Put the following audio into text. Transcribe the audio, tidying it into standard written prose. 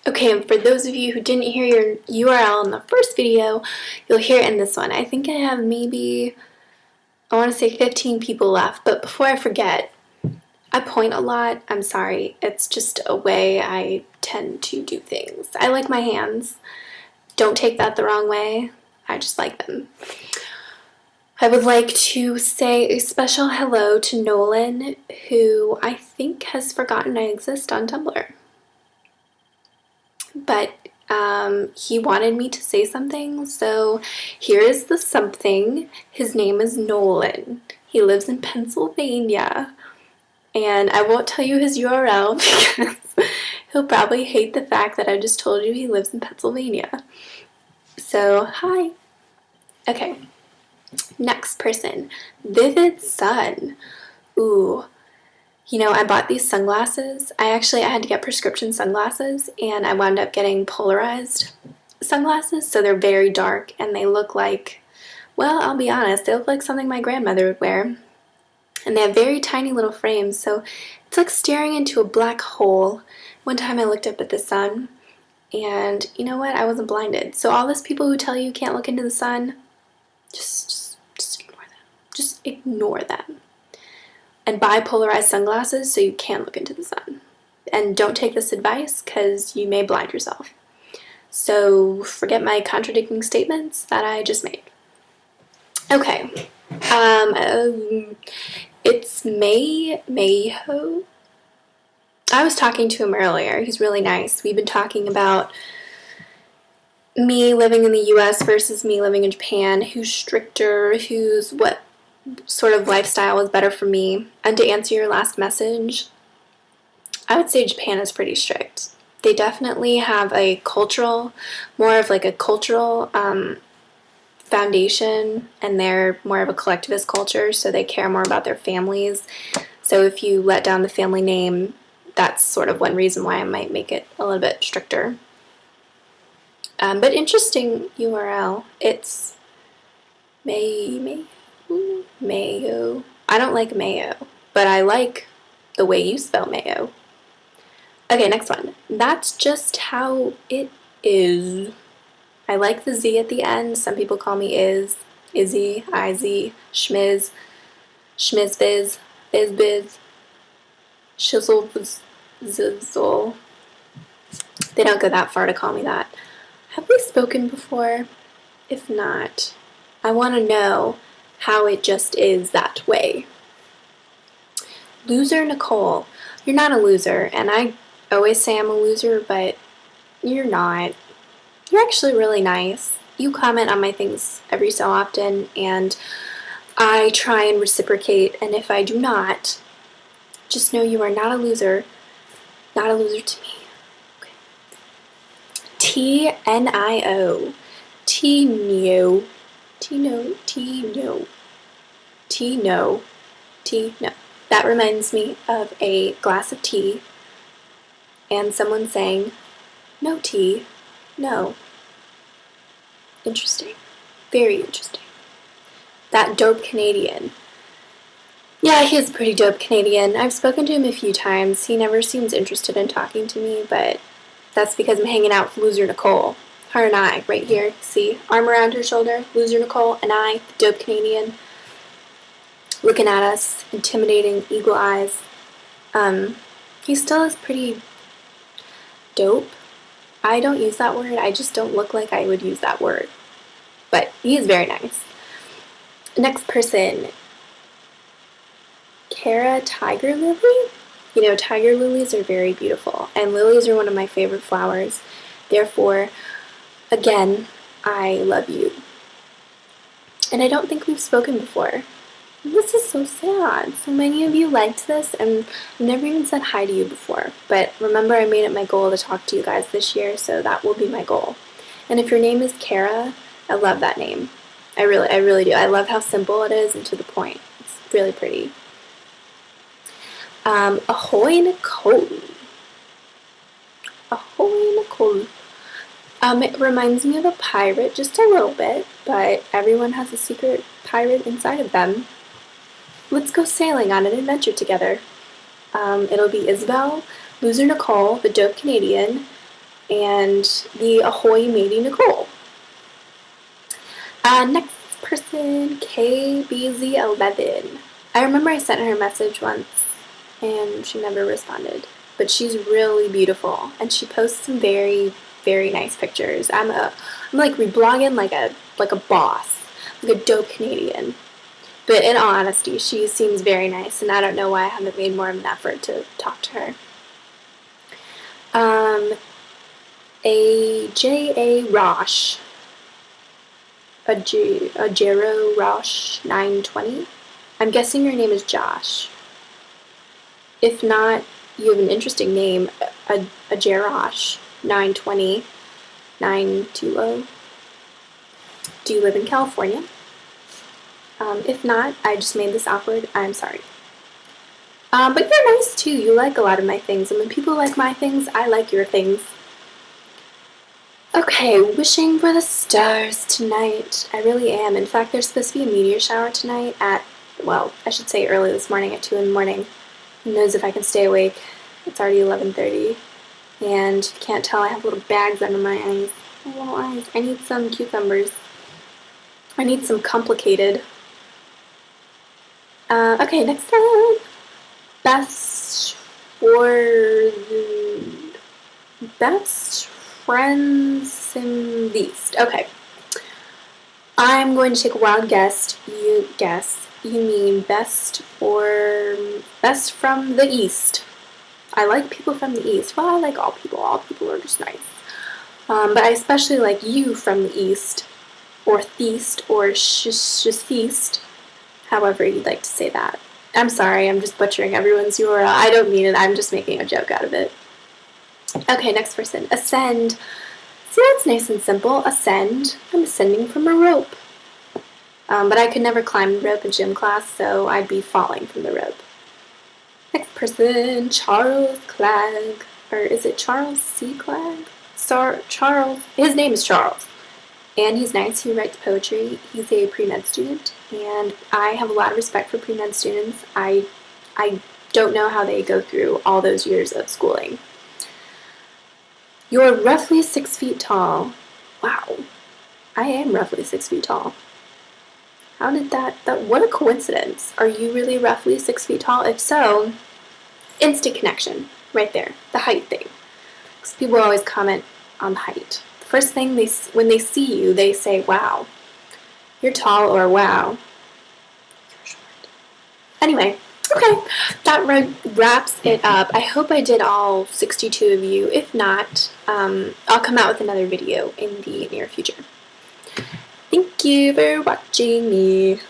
Okay, and for those of you who didn't hear your URL in the first video, you'll hear it in this one. I think I have maybe, I want to say 15 people left, but before I forget, I point a lot. I'm sorry. It's just a way I tend to do things. I like my hands. Don't take that the wrong way. I just like them. I would like to say a special hello to Nolan, who I think has forgotten I exist on Tumblr. But he wanted me to say something, so here is the something. His name is Nolan. He lives in Pennsylvania, and I won't tell you his URL because he'll probably hate the fact that I just told you he lives in Pennsylvania. So, hi. Okay, next person. Vivid Sun. Ooh. You know, I bought these sunglasses. I had to get prescription sunglasses, and I wound up getting polarized sunglasses, so they're very dark, and they look like, well, I'll be honest, they look like something my grandmother would wear. And they have very tiny little frames, so it's like staring into a black hole. One time I looked up at the sun, and you know what? I wasn't blinded. So all those people who tell you can't look into the sun, just ignore them. Just ignore them. And buy polarized sunglasses so you can look into the sun. And don't take this advice because you may blind yourself. So forget my contradicting statements that I just made. Okay. It's Mayho. I was talking to him earlier. He's really nice. We've been talking about me living in the US versus me living in Japan. Who's stricter? What sort of lifestyle was better for me. And to answer your last message, I would say Japan is pretty strict. They definitely have more of a cultural foundation, and they're more of a collectivist culture, so they care more about their families. So if you let down the family name, that's sort of one reason why I might make it a little bit stricter. But interesting URL. It's Mayo. I don't like mayo, but I like the way you spell mayo. Okay, next one. That's just how it is. I like the Z at the end. Some people call me Izzy, Izzy, Schmiz, Schmizbiz, Bizbiz, Shizzle, Zizzle. They don't go that far to call me that. Have we spoken before? If not, I want to know how it just is that way. Loser Nicole. You're not a loser, and I always say I'm a loser, but you're not. You're actually really nice. You comment on my things every so often, and I try and reciprocate, and if I do not, just know you are not a loser. Not a loser to me. Okay. T-N-I-O. T-no. T-no. T-no. T-no. T-no. That reminds me of a glass of tea and someone saying, no tea, no. Interesting. Very interesting. That dope Canadian. Yeah, he is a pretty dope Canadian. I've spoken to him a few times. He never seems interested in talking to me, but that's because I'm hanging out with Loser Nicole. Her and I, right here. See? Arm around her shoulder. Loser Nicole and I, the dope Canadian. Looking at us, intimidating, eagle eyes. He still is pretty dope. I don't use that word. I just don't look like I would use that word. But he is very nice. Next person. Cara Tiger Lily? You know, tiger lilies are very beautiful, and lilies are one of my favorite flowers. Therefore, again, I love you. And I don't think we've spoken before. This is so sad. So many of you liked this, and I've never even said hi to you before. But remember, I made it my goal to talk to you guys this year, so that will be my goal. And if your name is Cara, I love that name. I really do. I love how simple it is and to the point. It's really pretty. Ahoy Nicole. Ahoy Nicole. It reminds me of a pirate, just a little bit, but everyone has a secret pirate inside of them. Let's go sailing on an adventure together. It'll be Isabel, Loser Nicole, the dope Canadian, and the Ahoy Matey Nicole. Next person, KBZ11. I remember I sent her a message once and she never responded, but she's really beautiful and she posts some very, very nice pictures. I'm like reblogging like a boss, like a dope Canadian. But in all honesty, she seems very nice, and I don't know why I haven't made more of an effort to talk to her. A J.A. Rosh. A Jero Rosh 920. I'm guessing your name is Josh. If not, you have an interesting name. A Jerosh 920 920. Do you live in California? If not, I just made this awkward. I'm sorry. But you're nice too. You like a lot of my things. And when people like my things, I like your things. Okay, wishing for the stars tonight. I really am. In fact, there's supposed to be a meteor shower tonight at, well, I should say early this morning at 2 in the morning. Who knows if I can stay awake. It's already 11:30. And if you can't tell, I have little bags under my eyes. My little eyes. I need some cucumbers. I need some complicated. Okay, next one. Best friends in the East. Okay. I'm going to take a wild guess. You guess. You mean best from the East. I like people from the East. Well, I like all people. All people are just nice. But I especially like you from the East. Or Theast. Or Feast. However you'd like to say that. I'm sorry, I'm just butchering everyone's URL. I don't mean it, I'm just making a joke out of it. Okay, next person. Ascend. See, that's nice and simple. Ascend. I'm ascending from a rope. But I could never climb the rope in gym class, so I'd be falling from the rope. Next person. Charles Clegg. Or is it Charles C. Clegg? Charles. His name is Charles. And he's nice. He writes poetry. He's a pre-med student. And I have a lot of respect for pre-med students. I don't know how they go through all those years of schooling. You're roughly 6 feet tall. Wow. I am roughly 6 feet tall. How did that what a coincidence. Are you really roughly 6 feet tall? If so, instant connection. Right there. The height thing. Because people always comment on height. First thing when they see you, they say, wow, you're tall, or wow, you're short. Anyway, okay, that wraps it up. I hope I did all 62 of you. If not, I'll come out with another video in the near future. Thank you for watching me.